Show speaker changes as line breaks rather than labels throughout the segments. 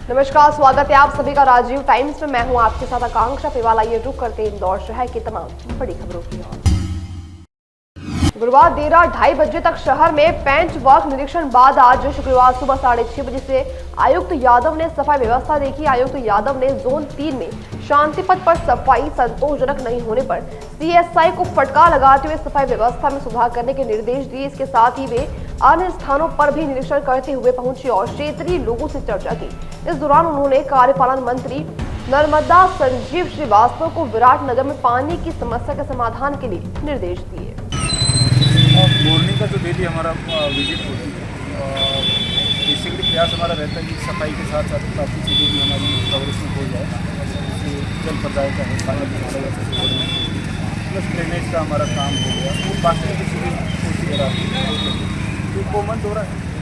नमस्कार, स्वागत है आप सभी का राजीव टाइम्स में। मैं हूं आपके साथ आकांक्षा पिवाला। ये रुक करते हैं इंदौर शहर की तमाम बड़ी खबरों की ओर। गुरुवार देर रात 2:30 बजे तक शहर में पेंच वर्क निरीक्षण बाद आज शुक्रवार सुबह 6:30 बजे से आयुक्त यादव ने सफाई व्यवस्था देखी। आयुक्त यादव ने जोन 3 में शांति पथ पर सफाई संतोषजनक नहीं होने पर सीएसआई को फटकार लगाते हुए सफाई व्यवस्था में सुधार करने के निर्देश दिए। इसके साथ ही वे अन्य स्थानों पर भी निरीक्षण करते हुए पहुंचे और क्षेत्रीय लोगों से चर्चा की। इस दौरान उन्होंने कार्यपालन मंत्री नर्मदा संजीव श्रीवास्तव को विराटनगर में पानी की समस्या के समाधान के लिए निर्देश दिए।
मॉर्निंग का जो डेली हमारा विजिट होती है, बेसिकली प्रयास हमारा रहता है कि सफाई के साथ साथ बाकी चीज़ें भी हमारी कवरेज में हो जाए। जैसे जल प्रदाय का है, पानी प्लस ड्रेनेज का हमारा काम हो गया, वो बाकी की चीज़ें होती है तो कॉमन हो रहा है।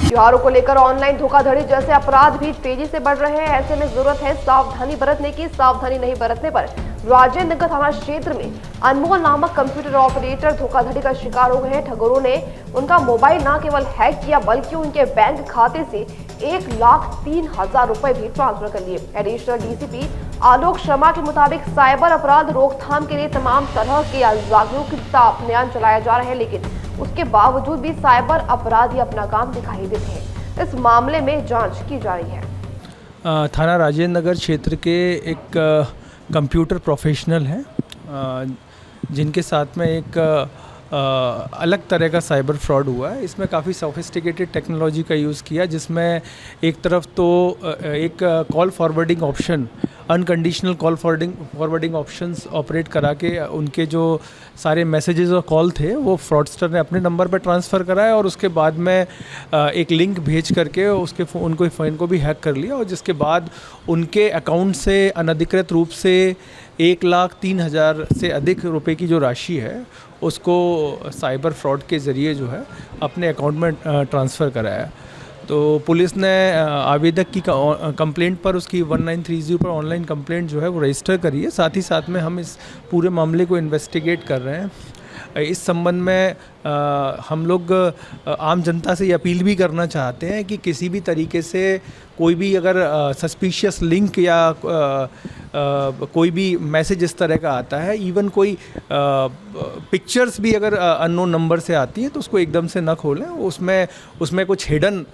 त्योहारों को लेकर ऑनलाइन धोखाधड़ी जैसे अपराध भी तेजी से बढ़ रहे हैं। ऐसे में जरूरत है सावधानी बरतने की। सावधानी नहीं बरतने पर राजेंद्र नगर थाना क्षेत्र में अनमोल नामक कंप्यूटर ऑपरेटर धोखाधड़ी का शिकार हो गए हैं। ठगोरों ने उनका मोबाइल न केवल हैक किया बल्कि उनके बैंक खाते से 1,03,000 रुपए भी ट्रांसफर कर लिए। एडिशनल डीसीपी आलोक शर्मा के मुताबिक साइबर अपराध रोकथाम के लिए तमाम तरह के जागरूकता अभियान चलाया जा रहे हैं, लेकिन उसके बावजूद भी साइबर अपराधी अपना काम दिखाई देते हैं। इस मामले में जांच की जा रही है।
थाना राजेंद्र नगर क्षेत्र के एक कंप्यूटर प्रोफेशनल हैं जिनके साथ में एक अलग तरह का साइबर फ्रॉड हुआ है। इसमें काफ़ी सोफिस्टिकेटेड टेक्नोलॉजी का यूज़ किया, जिसमें एक तरफ तो एक call forwarding option, unconditional call forwarding options operate करा के उनके जो सारे मैसेजेस और कॉल थे वो फ्रॉडस्टर ने अपने नंबर पर ट्रांसफ़र कराया और उसके बाद में एक लिंक भेज करके उसके उनको फ़ोन को भी हैक कर लिया, और जिसके बाद उनके अकाउंट से अनधिकृत रूप से 1,03,000 से अधिक रुपए की जो राशि है उसको साइबर फ्रॉड के ज़रिए जो है अपने अकाउंट में ट्रांसफ़र कराया। तो पुलिस ने आवेदक की कंप्लेंट पर उसकी 1930 पर ऑनलाइन कंप्लेंट जो है वो रजिस्टर करी है। साथ ही साथ में हम इस पूरे मामले को इन्वेस्टिगेट कर रहे हैं। इस संबंध में हम लोग आम जनता से ये अपील भी करना चाहते हैं कि किसी भी तरीके से कोई भी अगर सस्पिशियस लिंक या कोई भी मैसेज इस तरह का आता है, इवन कोई पिक्चर्स भी अगर अननोन नंबर से आती हैं तो उसको एकदम से न खोलें। उसमें कुछ हिडन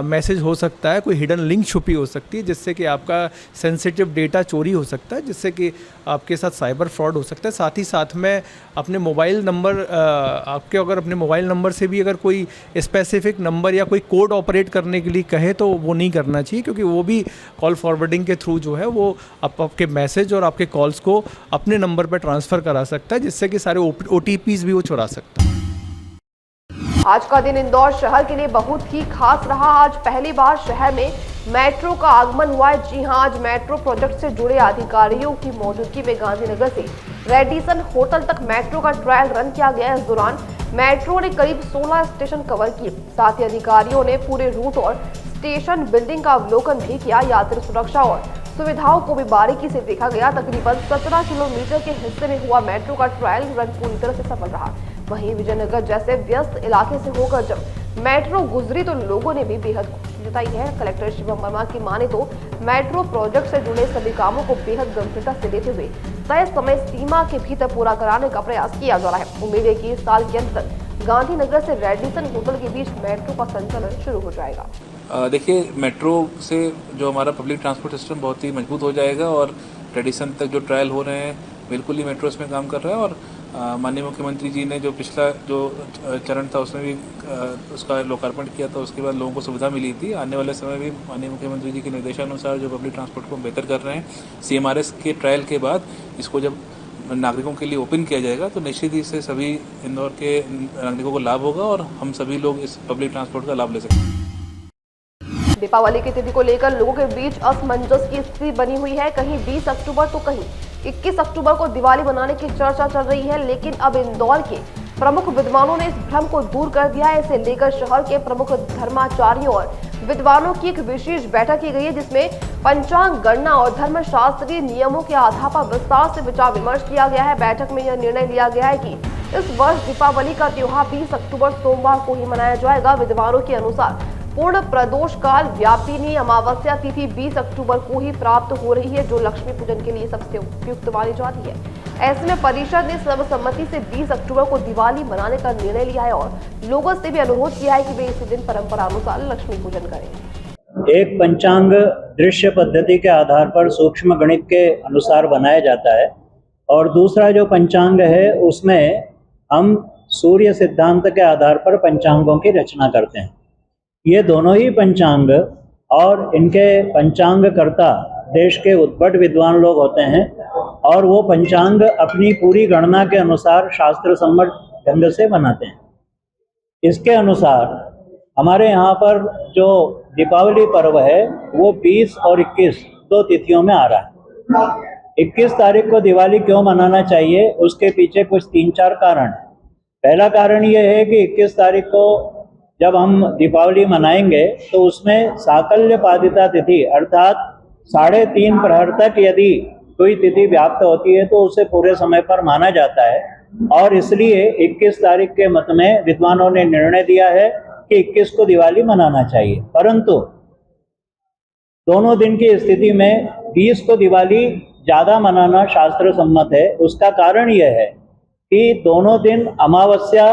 मैसेज हो सकता है, कोई हिडन लिंक छुपी हो सकती है जिससे कि आपका सेंसिटिव डेटा चोरी हो सकता है, जिससे कि आपके साथ साइबर फ्रॉड हो सकता है। साथ ही साथ में अपने मोबाइल नंबर आपके अगर अपने मोबाइल नंबर से भी अगर कोई स्पेसिफिक नंबर या कोई कोड ऑपरेट करने के लिए कहे तो वो नहीं करना चाहिए, क्योंकि वो भी कॉल फॉरवर्डिंग के थ्रू जो है वो आपके मैसेज और आपके कॉल्स को अपने नंबर पर ट्रांसफ़र करा सकता है, जिससे कि सारे OTPs भी वो चुरा सकता है।
आज का दिन इंदौर शहर के लिए बहुत ही खास रहा। आज पहली बार शहर में मेट्रो का आगमन हुआ है। जी हां, आज मेट्रो प्रोजेक्ट से जुड़े अधिकारियों की मौजूदगी में गांधीनगर से रेडिसन होटल तक मेट्रो का ट्रायल रन किया गया। इस दौरान मेट्रो ने करीब 16 स्टेशन कवर किए। साथ ही अधिकारियों ने पूरे रूट और स्टेशन बिल्डिंग का अवलोकन भी किया। यात्री सुरक्षा और सुविधाओं को भी बारीकी से देखा गया। तकरीबन 17 किलोमीटर के हिस्से में हुआ मेट्रो का ट्रायल रन पूरी तरह से सफल रहा। वहीं विजयनगर जैसे व्यस्त इलाके से होकर जब मेट्रो गुजरी तो लोगों ने भी बेहद खुशी जताई है। कलेक्टर शिवम वर्मा की माने तो मेट्रो प्रोजेक्ट से जुड़े सभी कामों को बेहद गंभीरता से लेते हुए तय समय सीमा के भीतर पूरा कराने का प्रयास किया जा रहा है। उम्मीद है कि इस साल के अंत तक गांधीनगर से रेडिसन होटल के बीच मेट्रो का संचालन शुरू हो जाएगा।
देखिए, मेट्रो से जो हमारा पब्लिक ट्रांसपोर्ट सिस्टम बहुत ही मजबूत हो जाएगा और रेडिसन तक जो ट्रायल हो रहे हैं बिल्कुल ही मेट्रो इसमें काम कर रहा है। और माननीय मुख्यमंत्री जी ने जो पिछला जो चरण था उसमें भी उसका लोकार्पण किया था, उसके बाद लोगों को सुविधा मिली थी। आने वाले समय भी माननीय मुख्यमंत्री जी के निर्देशानुसार जो पब्लिक ट्रांसपोर्ट को बेहतर कर रहे हैं, CMRS के ट्रायल के बाद इसको जब नागरिकों के लिए ओपन किया जाएगा तो निश्चित ही इससे सभी इंदौर के नागरिकों को लाभ होगा और हम सभी लोग इस पब्लिक ट्रांसपोर्ट का लाभ ले सकते हैं।
दीपावली की तिथि को लेकर लोगों के बीच असमंजस की स्थिति बनी हुई है। कहीं 20 अक्टूबर तो कहीं 21 अक्टूबर को दिवाली मनाने की चर्चा चल रही है, लेकिन अब इंदौर के प्रमुख विद्वानों ने इस भ्रम को दूर कर दिया है। इसे लेकर शहर के प्रमुख धर्माचार्यों और विद्वानों की एक विशेष बैठक की गई है, जिसमें पंचांग गणना और धर्मशास्त्रीय नियमों के आधार पर विस्तार से विचार विमर्श किया गया है। बैठक में यह निर्णय लिया गया है कि इस वर्ष दीपावली का त्योहार 20 अक्टूबर सोमवार को ही मनाया जाएगा। विद्वानों के अनुसार पूर्ण प्रदोष काल व्यापिनी अमावस्या तिथि 20 अक्टूबर को ही प्राप्त हो रही है, जो लक्ष्मी पूजन के लिए सबसे उपयुक्त मानी जाती है। ऐसे में परिषद ने सर्वसम्मति से 20 अक्टूबर को दिवाली मनाने का निर्णय लिया है और लोगों से भी अनुरोध किया है कि वे इसी दिन परंपरा अनुसार लक्ष्मी पूजन करें।
एक पंचांग दृश्य पद्धति के आधार पर सूक्ष्म गणित के अनुसार बनाया जाता है और दूसरा जो पंचांग है उसमें हम सूर्य सिद्धांत के आधार पर पंचांगों की रचना करते हैं। ये दोनों ही पंचांग और इनके पंचांगकर्ता देश के उद्भट विद्वान लोग होते हैं और वो पंचांग अपनी पूरी गणना के अनुसार शास्त्र सम्मत ढंग से बनाते हैं। इसके अनुसार हमारे यहाँ पर जो दीपावली पर्व है वो 20 और 21 दो तिथियों में आ रहा है। 21 तारीख को दिवाली क्यों मनाना चाहिए, उसके पीछे कुछ 3-4 कारण हैं। पहला कारण ये है कि 21 तारीख को जब हम दीपावली मनाएंगे तो उसमें साकल्य पादिता तिथि अर्थात 3.5 प्रहर तक यदि कोई तिथि व्याप्त होती है तो उसे पूरे समय पर माना जाता है और इसलिए 21 तारीख के मत में विद्वानों ने निर्णय दिया है कि 21 को दिवाली मनाना चाहिए। परंतु दोनों दिन की स्थिति में 20 को दिवाली ज़्यादा मनाना शास्त्र सम्मत है। उसका कारण यह है कि दोनों दिन अमावस्या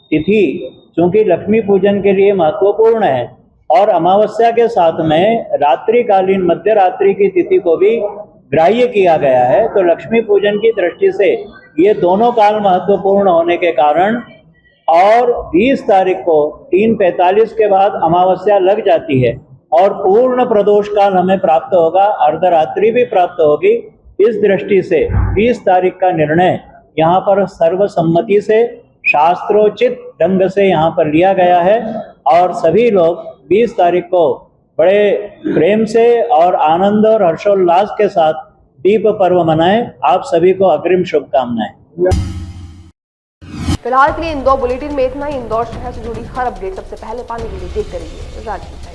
तिथि चूँकि लक्ष्मी पूजन के लिए महत्वपूर्ण है और अमावस्या के साथ में रात्रिकालीन मध्य रात्रि की तिथि को भी ग्राह्य किया गया है, तो लक्ष्मी पूजन की दृष्टि से ये दोनों काल महत्वपूर्ण होने के कारण और 20 तारीख को 3:45 के बाद अमावस्या लग जाती है और पूर्ण प्रदोष काल हमें प्राप्त होगा, अर्धरात्रि भी प्राप्त होगी। इस दृष्टि से 20 तारीख का निर्णय यहाँ पर सर्वसम्मति से शास्त्रोचित ढंग से यहाँ पर लिया गया है और सभी लोग 20 तारीख को बड़े प्रेम से और आनंद और हर्षोल्लास के साथ दीप पर्व मनाएं। आप सभी को अग्रिम शुभकामनाएं।
फिलहाल के लिए इंदौर बुलेटिन में इतना ही। इंदौर शहर से जुड़ी हर अपडेट सबसे पहले पाने के लिए देखते रहिए राजनीति।